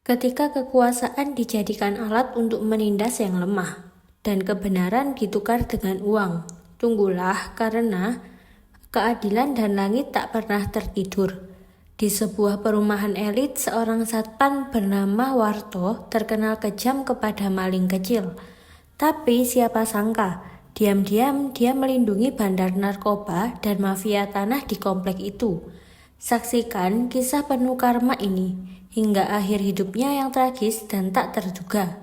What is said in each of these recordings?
Ketika kekuasaan dijadikan alat untuk menindas yang lemah, dan kebenaran ditukar dengan uang, tunggulah karena keadilan dan langit tak pernah tertidur. Di sebuah perumahan elit, seorang satpam bernama Warto terkenal kejam kepada maling kecil. Tapi siapa sangka, diam-diam dia melindungi bandar narkoba dan mafia tanah di komplek itu. Saksikan kisah penuh karma ini, hingga akhir hidupnya yang tragis dan tak terduga.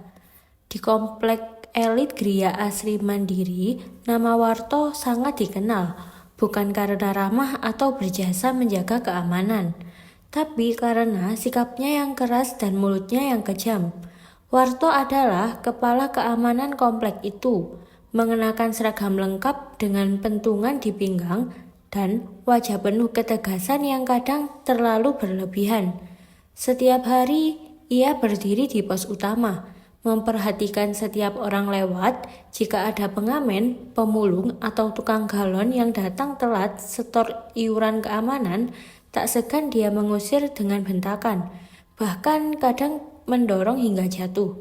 Di komplek elit Gria Asri Mandiri, nama Warto sangat dikenal, bukan karena ramah atau berjasa menjaga keamanan, tapi karena sikapnya yang keras dan mulutnya yang kejam. Warto adalah kepala keamanan komplek itu, mengenakan seragam lengkap dengan pentungan di pinggang dan wajah penuh ketegasan yang kadang terlalu berlebihan. Setiap hari ia berdiri di pos utama, memperhatikan setiap orang lewat. Jika ada pengamen, pemulung, atau tukang galon yang datang telat setor iuran keamanan, tak segan dia mengusir dengan bentakan, bahkan kadang mendorong hingga jatuh.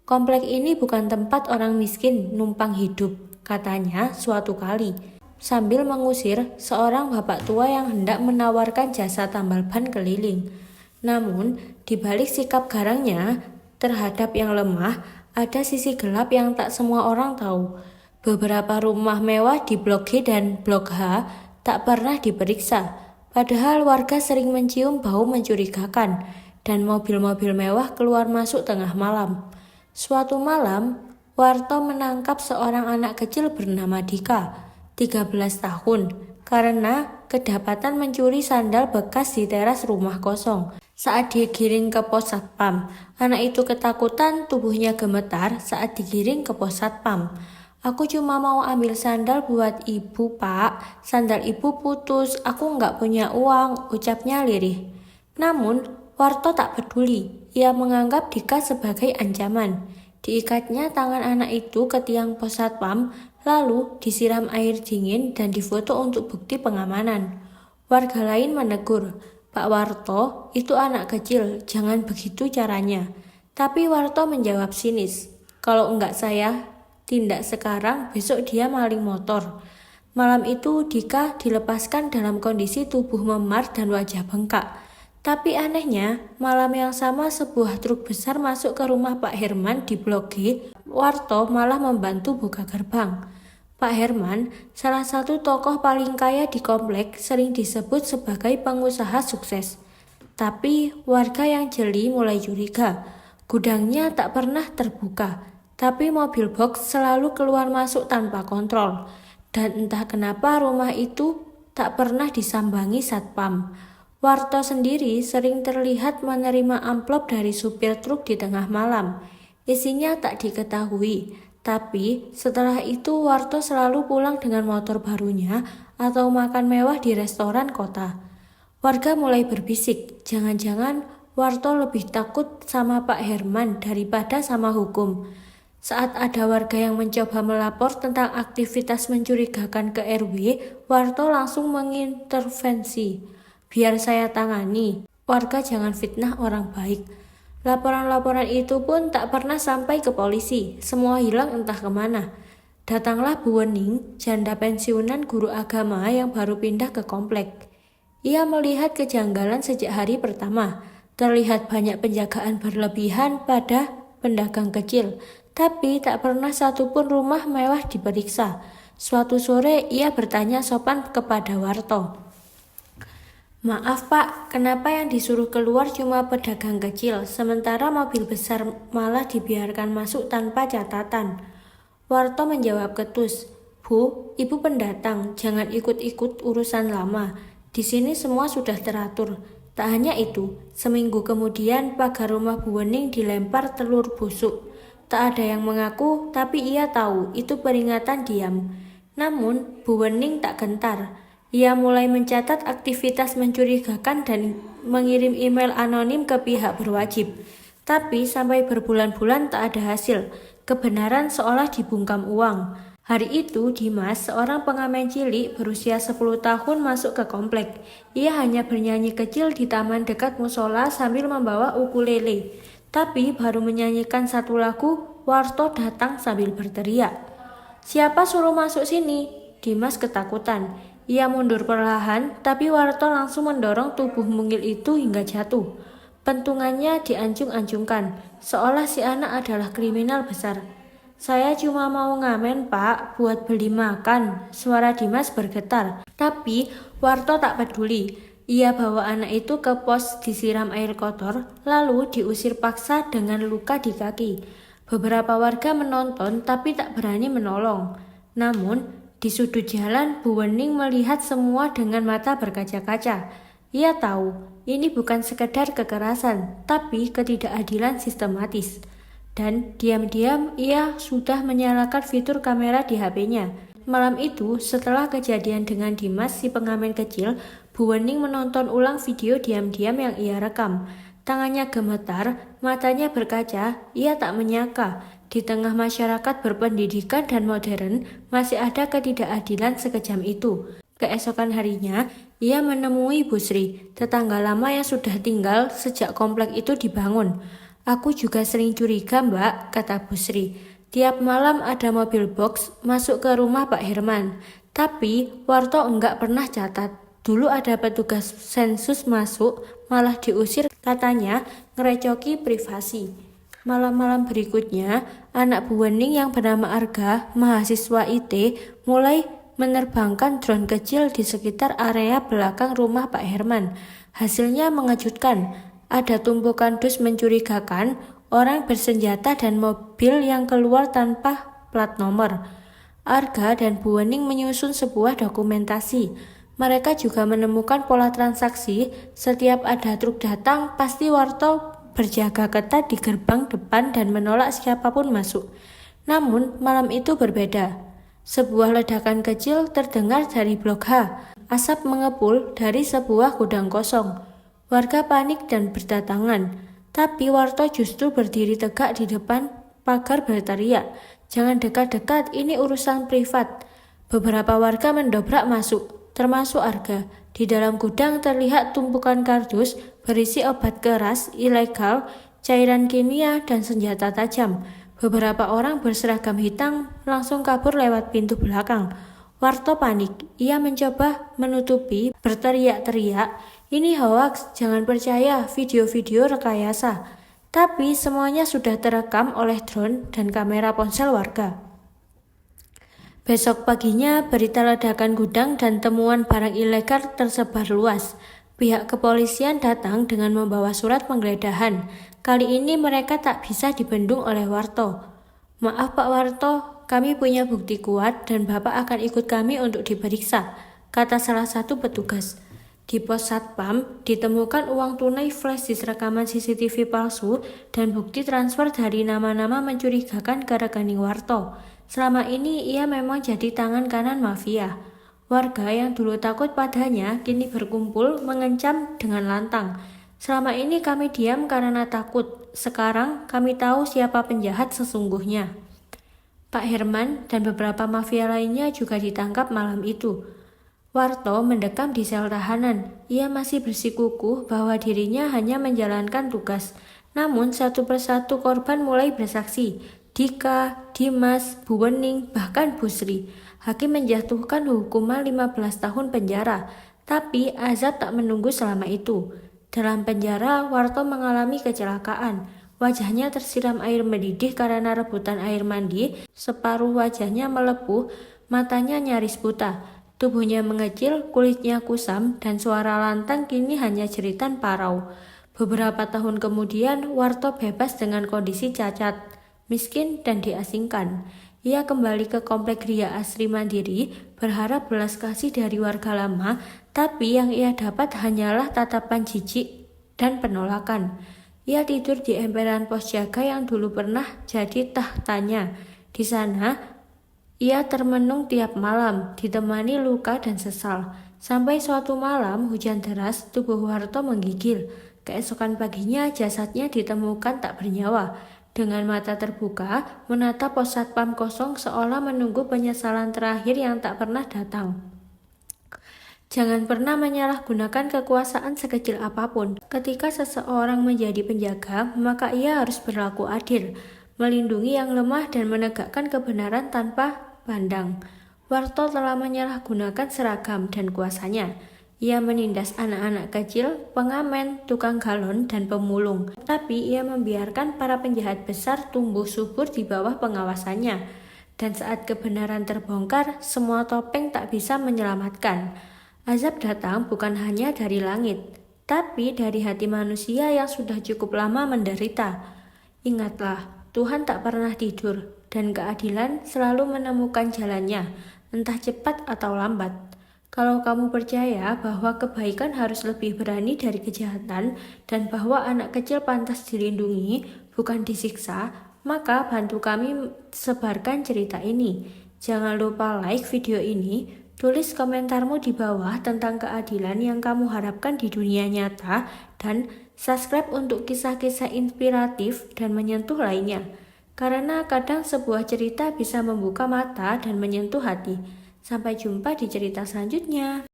Komplek ini bukan tempat orang miskin numpang hidup, katanya suatu kali, sambil mengusir seorang bapak tua yang hendak menawarkan jasa tambal ban keliling. Namun, di balik sikap garangnya terhadap yang lemah, ada sisi gelap yang tak semua orang tahu. Beberapa rumah mewah di Blok G dan Blok H tak pernah diperiksa, padahal warga sering mencium bau mencurigakan, dan mobil-mobil mewah keluar masuk tengah malam. Suatu malam, Warto menangkap seorang anak kecil bernama Dika, 13 tahun, karena kedapatan mencuri sandal bekas di teras rumah kosong. Saat digiring ke pos satpam, anak itu ketakutan, tubuhnya gemetar saat digiring ke pos satpam. "Aku cuma mau ambil sandal buat ibu, Pak. Sandal ibu putus, aku nggak punya uang," ucapnya lirih. Namun, Warto tak peduli. Ia menganggap Dika sebagai ancaman. Diikatnya tangan anak itu ke tiang pos satpam, lalu disiram air dingin dan difoto untuk bukti pengamanan. Warga lain menegur, "Pak Warto, itu anak kecil, jangan begitu caranya." Tapi Warto menjawab sinis, "Kalau enggak saya tindak sekarang, besok dia maling motor." Malam itu Dika dilepaskan dalam kondisi tubuh memar dan wajah bengkak. Tapi anehnya, malam yang sama sebuah truk besar masuk ke rumah Pak Herman di Blok G. Warto malah membantu buka gerbang. Pak Herman, salah satu tokoh paling kaya di komplek, sering disebut sebagai pengusaha sukses. Tapi warga yang jeli mulai curiga. Gudangnya tak pernah terbuka, tapi mobil box selalu keluar masuk tanpa kontrol. Dan entah kenapa rumah itu tak pernah disambangi satpam. Warto sendiri sering terlihat menerima amplop dari supir truk di tengah malam. Isinya tak diketahui, tapi setelah itu Warto selalu pulang dengan motor barunya atau makan mewah di restoran kota. Warga mulai berbisik, jangan-jangan Warto lebih takut sama Pak Herman daripada sama hukum. Saat ada warga yang mencoba melapor tentang aktivitas mencurigakan ke RW, Warto langsung mengintervensi. "Biar saya tangani, warga jangan fitnah orang baik." Laporan-laporan itu pun tak pernah sampai ke polisi, semua hilang entah kemana. Datanglah Bu Wening, janda pensiunan guru agama yang baru pindah ke komplek. Ia melihat kejanggalan sejak hari pertama. Terlihat banyak penjagaan berlebihan pada pedagang kecil, tapi tak pernah satupun rumah mewah diperiksa. Suatu sore ia bertanya sopan kepada Warto, "Maaf Pak, kenapa yang disuruh keluar cuma pedagang kecil, sementara mobil besar malah dibiarkan masuk tanpa catatan?" Warto menjawab ketus, "Bu, ibu pendatang, jangan ikut-ikut urusan lama. Di sini semua sudah teratur." Tak hanya itu, seminggu kemudian pagar rumah Bu Wening dilempar telur busuk. Tak ada yang mengaku, tapi ia tahu itu peringatan diam. Namun, Bu Wening tak gentar. Ia mulai mencatat aktivitas mencurigakan dan mengirim email anonim ke pihak berwajib. Tapi sampai berbulan-bulan tak ada hasil. Kebenaran seolah dibungkam uang. Hari itu Dimas, seorang pengamen cilik berusia 10 tahun masuk ke komplek. Ia hanya bernyanyi kecil di taman dekat musola sambil membawa ukulele. Tapi baru menyanyikan satu lagu, Warto datang sambil berteriak. "Siapa suruh masuk sini?" Dimas ketakutan. Ia mundur perlahan, tapi Warto langsung mendorong tubuh mungil itu hingga jatuh. Pentungannya diancung-ancungkan, seolah si anak adalah kriminal besar. "Saya cuma mau ngamen, Pak, buat beli makan." Suara Dimas bergetar, tapi Warto tak peduli. Ia bawa anak itu ke pos disiram air kotor, lalu diusir paksa dengan luka di kaki. Beberapa warga menonton tapi tak berani menolong. Namun, di sudut jalan, Bu Wening melihat semua dengan mata berkaca-kaca. Ia tahu, ini bukan sekedar kekerasan, tapi ketidakadilan sistematis. Dan diam-diam ia sudah menyalakan fitur kamera di HP-nya. Malam itu, setelah kejadian dengan Dimas si pengamen kecil, Bu Wening menonton ulang video diam-diam yang ia rekam. Tangannya gemetar, matanya berkaca. Ia tak menyangka, di tengah masyarakat berpendidikan dan modern, masih ada ketidakadilan sekejam itu. Keesokan harinya, ia menemui Bu Sri, tetangga lama yang sudah tinggal sejak komplek itu dibangun. "Aku juga sering curiga, Mbak," kata Bu Sri. "Tiap malam ada mobil box masuk ke rumah Pak Herman. Tapi Warto enggak pernah catat. Dulu ada petugas sensus masuk, malah diusir, katanya ngerecoki privasi." Malam-malam berikutnya, anak Bu Wening yang bernama Arga, mahasiswa IT, mulai menerbangkan drone kecil di sekitar area belakang rumah Pak Herman. Hasilnya mengejutkan. Ada tumpukan dus mencurigakan, orang bersenjata dan mobil yang keluar tanpa plat nomor. Arga dan Bu Wening menyusun sebuah dokumentasi. Mereka juga menemukan pola transaksi. Setiap ada truk datang, pasti Warto berjaga ketat di gerbang depan dan menolak siapapun masuk. Namun, malam itu berbeda. Sebuah ledakan kecil terdengar dari Blok H. Asap mengepul dari sebuah gudang kosong. Warga panik dan berdatangan. Tapi Warto justru berdiri tegak di depan pagar berteriak, "Jangan dekat-dekat, ini urusan privat." Beberapa warga mendobrak masuk, termasuk Arga. Di dalam gudang terlihat tumpukan kardus berisi obat keras, ilegal, cairan kimia, dan senjata tajam. Beberapa orang berseragam hitam langsung kabur lewat pintu belakang. Warto panik. Ia mencoba menutupi, berteriak-teriak, "Ini hoaks, jangan percaya video-video rekayasa." Tapi semuanya sudah terekam oleh drone dan kamera ponsel warga. Besok paginya, berita ledakan gudang dan temuan barang ilegal tersebar luas. Pihak kepolisian datang dengan membawa surat penggeledahan. Kali ini mereka tak bisa dibendung oleh Warto. "Maaf Pak Warto, kami punya bukti kuat dan Bapak akan ikut kami untuk diperiksa," kata salah satu petugas. Di pos Satpam ditemukan uang tunai flash disk rekaman CCTV palsu dan bukti transfer dari nama-nama mencurigakan ke rekening Warto. Selama ini ia memang jadi tangan kanan mafia. Warga yang dulu takut padanya kini berkumpul mengancam dengan lantang. "Selama ini kami diam karena takut. Sekarang kami tahu siapa penjahat sesungguhnya." Pak Herman dan beberapa mafia lainnya juga ditangkap malam itu. Warto mendekam di sel tahanan. Ia masih bersikukuh bahwa dirinya hanya menjalankan tugas. Namun satu persatu korban mulai bersaksi. Dika, Dimas, Bu Wening, bahkan Bu Sri. Hakim menjatuhkan hukuman 15 tahun penjara. Tapi azab tak menunggu selama itu. Dalam penjara, Warto mengalami kecelakaan. Wajahnya tersiram air mendidih karena rebutan air mandi. Separuh wajahnya melepuh, matanya nyaris buta. Tubuhnya mengecil, kulitnya kusam, dan suara lantang kini hanya jeritan parau. Beberapa tahun kemudian, Warto bebas dengan kondisi cacat, miskin, dan diasingkan. Ia kembali ke komplek Ria Asri Mandiri, berharap belas kasih dari warga lama, tapi yang ia dapat hanyalah tatapan jijik dan penolakan. Ia tidur di emperan pos jaga yang dulu pernah jadi tahtanya. Di sana, ia termenung tiap malam, ditemani luka dan sesal. Sampai suatu malam, hujan deras, tubuh Warto menggigil. Keesokan paginya, jasadnya ditemukan tak bernyawa. Dengan mata terbuka, menatap pos satpam kosong seolah menunggu penyesalan terakhir yang tak pernah datang. Jangan pernah menyalahgunakan kekuasaan sekecil apapun. Ketika seseorang menjadi penjaga, maka ia harus berlaku adil, melindungi yang lemah dan menegakkan kebenaran tanpa pandang. Warto telah menyalahgunakan seragam dan kuasanya. Ia menindas anak-anak kecil, pengamen, tukang galon, dan pemulung. Tapi ia membiarkan para penjahat besar tumbuh subur di bawah pengawasannya. Dan saat kebenaran terbongkar, semua topeng tak bisa menyelamatkan. Azab datang bukan hanya dari langit, tapi dari hati manusia yang sudah cukup lama menderita. Ingatlah, Tuhan tak pernah tidur, dan keadilan selalu menemukan jalannya, entah cepat atau lambat. Kalau kamu percaya bahwa kebaikan harus lebih berani dari kejahatan, dan bahwa anak kecil pantas dilindungi, bukan disiksa, maka bantu kami sebarkan cerita ini. Jangan lupa like video ini. Tulis komentarmu di bawah tentang keadilan yang kamu harapkan di dunia nyata, dan subscribe untuk kisah-kisah inspiratif dan menyentuh lainnya. Karena kadang sebuah cerita bisa membuka mata dan menyentuh hati. Sampai jumpa di cerita selanjutnya.